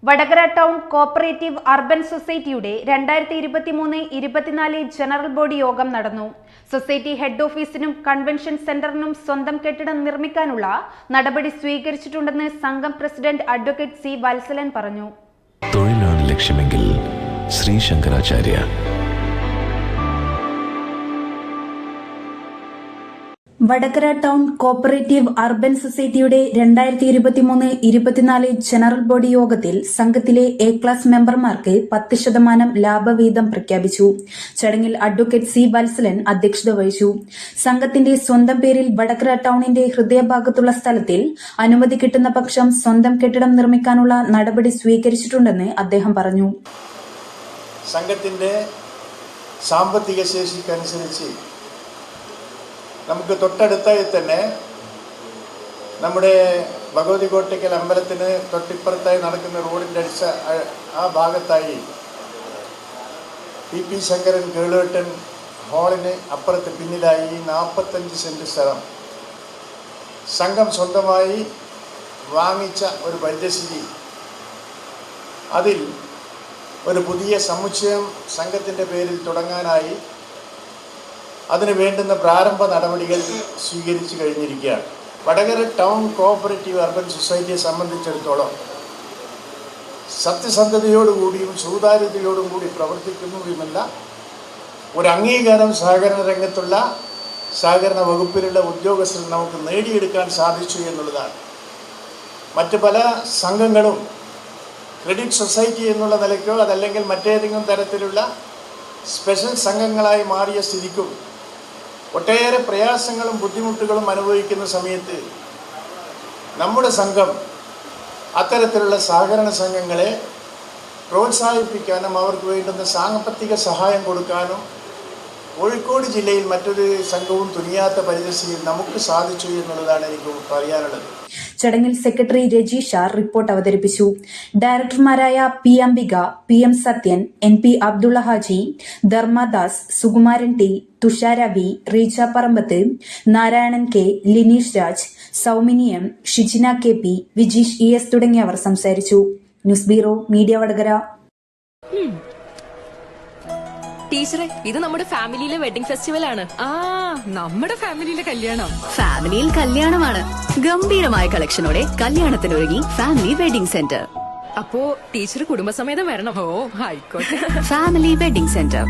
Vadakara town cooperative urban സൊസൈറ്റിയുടെ 2023-24 general body യോഗം നടന്നു. സൊസൈറ്റി ഹെഡ് ഓഫീസിനും കൺവെൻഷൻ സെന്ററിനും സ്വന്തം കെട്ടിടം നിർമ്മിക്കാനുള്ള നടപടി സ്വീകരിച്ചിട്ടുണ്ടെന്ന് സംഘം പ്രസിഡന്റ് അഡ്വക്കേറ്റ് സി വത്സലൻ പറഞ്ഞു. തൊഴിലാണ് ലക്ഷ്യമെങ്കിൽ Shri Shankaracharya. Vadakara town cooperative urban സൊസൈറ്റിയുടെ 2023-24 ജനറൽ ബോഡി യോഗത്തിൽ സംഘത്തിലെ എ ക്ലാസ് മെമ്പർമാർക്ക് 10% ലാഭവീതം പ്രഖ്യാപിച്ചു. ചടങ്ങിൽ അഡ്വക്കേറ്റ് സി വത്സലൻ അധ്യക്ഷത വഹിച്ചു. സംഘത്തിന്റെ സ്വന്തം പേരിൽ വടകര ടൗണിന്റെ ഹൃദയഭാഗത്തുള്ള സ്ഥലത്തിൽ അനുമതി കിട്ടുന്ന പക്ഷം സ്വന്തം കെട്ടിടം നിർമ്മിക്കാനുള്ള നടപടി സ്വീകരിച്ചിട്ടുണ്ടെന്ന് അദ്ദേഹം പറഞ്ഞു. സംഘത്തിന്റെ സാമ്പത്തിക ശേഷിക്കനുസരിച്ച് നമുക്ക് തൊട്ടടുത്തായി തന്നെ നമ്മുടെ ഭഗവതി കോട്ടയ്ക്കൽ അമ്പലത്തിന് തൊട്ടിപ്പുറത്തായി നടക്കുന്ന റോഡിൻ്റെ ആ ഭാഗത്തായി പി ശങ്കരൻ കേളുവെട്ടൻ ഹാളിന് അപ്പുറത്ത് പിന്നിലായി 45 സെൻറ്റ് സ്ഥലം സംഘം സ്വന്തമായി വാങ്ങിച്ച ഒരു പരിസ്ഥിതി. അതിൽ ഒരു പുതിയ സമുച്ചയം സംഘത്തിൻ്റെ പേരിൽ തുടങ്ങാനായി അതിന് വേണ്ടുന്ന പ്രാരംഭ നടപടികൾ സ്വീകരിച്ചു കഴിഞ്ഞിരിക്കുകയാണ്. വടകര ടൗൺ കോഓപ്പറേറ്റീവ് അർബൻ സൊസൈറ്റിയെ സംബന്ധിച്ചിടത്തോളം സത്യസന്ധതയോടുകൂടിയും സുതാര്യതയോടും കൂടി പ്രവർത്തിക്കുന്നതുമല്ല ഒരു അംഗീകാരം സഹകരണ രംഗത്തുള്ള സഹകരണ വകുപ്പിലുള്ള ഉദ്യോഗസ്ഥർ നമുക്ക് നേടിയെടുക്കാൻ സാധിച്ചു എന്നുള്ളതാണ്. മറ്റ് പല സംഘങ്ങളും ക്രെഡിറ്റ് സൊസൈറ്റി എന്നുള്ള നിലയ്ക്കോ അതല്ലെങ്കിൽ മറ്റേതെങ്കിലും തരത്തിലുള്ള സ്പെഷ്യൽ സംഘങ്ങളായി മാറിയ സ്ഥിതിക്കും ഒട്ടേറെ പ്രയാസങ്ങളും ബുദ്ധിമുട്ടുകളും അനുഭവിക്കുന്ന സമയത്ത് നമ്മുടെ സംഘം അത്തരത്തിലുള്ള സഹകരണ സംഘങ്ങളെ പ്രോത്സാഹിപ്പിക്കാനും അവർക്ക് വേണ്ടുന്ന സാമ്പത്തിക സഹായം കൊടുക്കാനും കോഴിക്കോട് ജില്ലയിൽ മറ്റൊരു സംഘവും തുനിയാത്ത പരിസ്ഥിതിയിൽ നമുക്ക് സാധിച്ചു എന്നുള്ളതാണ് എനിക്ക് പറയാനുള്ളത്. ചടങ്ങിൽ സെക്രട്ടറി രജീഷ റിപ്പോർട്ട് അവതരിപ്പിച്ചു. ഡയറക്ടർമാരായ P Ambika, P M Sathyan, N P Abdulla Haji, Dharmadas, Sukumaran T, Thushara V, Reeja Parambath, Narayanan K, Lineesh Raj, Soumini M, Shijina K P, Vijeesh E S തുടങ്ങിയവർ സംസാരിച്ചു. News bureau, media Vadakara. ടീച്ചറെ, ഇത് നമ്മുടെ ഫാമിലിയിലെ വെഡിങ് ഫെസ്റ്റിവൽ ആണ്. നമ്മുടെ ഫാമിലിയിലെ കല്യാണം. ഫാമിലിയിൽ കല്യാണമാണ്. ഗംഭീരമായ കളക്ഷനോടെ കല്യാണത്തിനൊരുങ്ങി ഫാമിലി വെഡിംഗ് സെന്റർ. അപ്പോ ടീച്ചർ കുടുംബസമേതം വരണം. ഓ, ആയിക്കോട്ടെ. Family wedding centre.